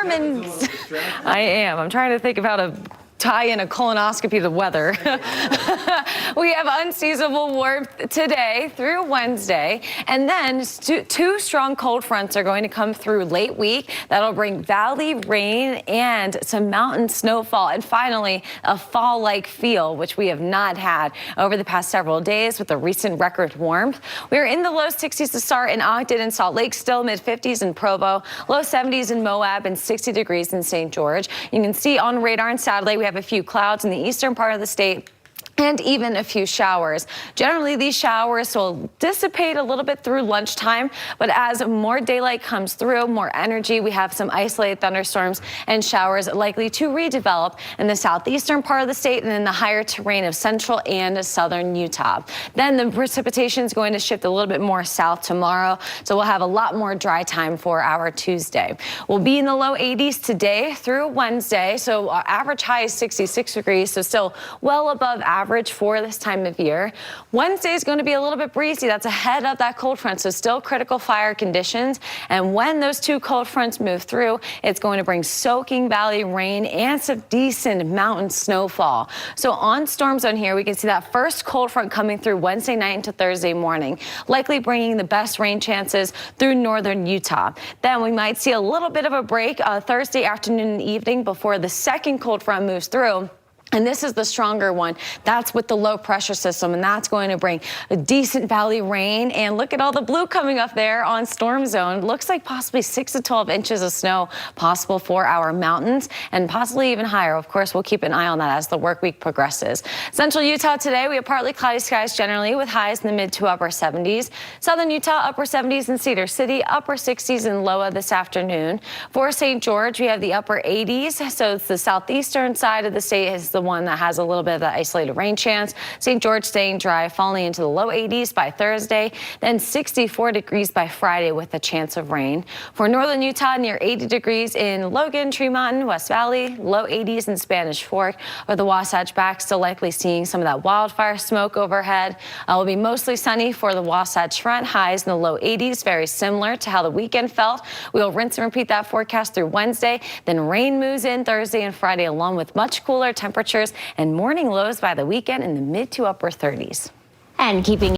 warm and I am. I'm trying to think of how to tie in a colonoscopy to the weather. We have unseasonable warmth today through Wednesday, and then two strong cold fronts are going to come through late week. That'll bring valley rain and some mountain snowfall, and finally a fall-like feel, which we have not had over the past several days with the recent record warmth. We are in the low 60s to start in Ogden and Salt Lake, still mid-50s in Provo, low 70s in Moab, and 60 degrees in St. George. You can see on radar and satellite we have a few clouds in the eastern part of the state and even a few showers. Generally, these showers will dissipate a little bit through lunchtime, but as more daylight comes through, more energy, we have some isolated thunderstorms and showers likely to redevelop in the southeastern part of the state and in the higher terrain of central and southern Utah. Then the precipitation is going to shift a little bit more south tomorrow, so we'll have a lot more dry time for our Tuesday. We'll be in the low 80s today through Wednesday, so our average high is 66 degrees, so still well above average for this time of year. Wednesday is going to be a little bit breezy. That's ahead of that cold front, so still critical fire conditions. And when those two cold fronts move through, it's going to bring soaking valley rain and some decent mountain snowfall. So on storm zone here, we can see that first cold front coming through Wednesday night into Thursday morning, likely bringing the best rain chances through northern Utah. Then we might see a little bit of a break Thursday afternoon and evening before the second cold front moves through. And this is the stronger one. That's with the low pressure system, and that's going to bring a decent valley rain. And look at all the blue coming up there on storm zone. Looks like possibly 6 to 12 inches of snow possible for our mountains, and possibly even higher. Of course, we'll keep an eye on that as the work week progresses. Central Utah today, we have partly cloudy skies generally with highs in the mid to upper 70s. Southern Utah, upper 70s in Cedar City, upper 60s in Loa this afternoon. For St. George, we have the upper 80s. So it's the southeastern side of the state is the one that has a little bit of that isolated rain chance. St. George staying dry, falling into the low 80s by Thursday, then 64 degrees by Friday with a chance of rain. For northern Utah, near 80 degrees in Logan, Tremont, West Valley, low 80s in Spanish Fork, or the Wasatch Back, still likely seeing some of that wildfire smoke overhead. It will be mostly sunny for the Wasatch Front, highs in the low 80s, very similar to how the weekend felt. We will rinse and repeat that forecast through Wednesday, then rain moves in Thursday and Friday, along with much cooler temperatures and morning lows by the weekend in the mid to upper 30s. And keeping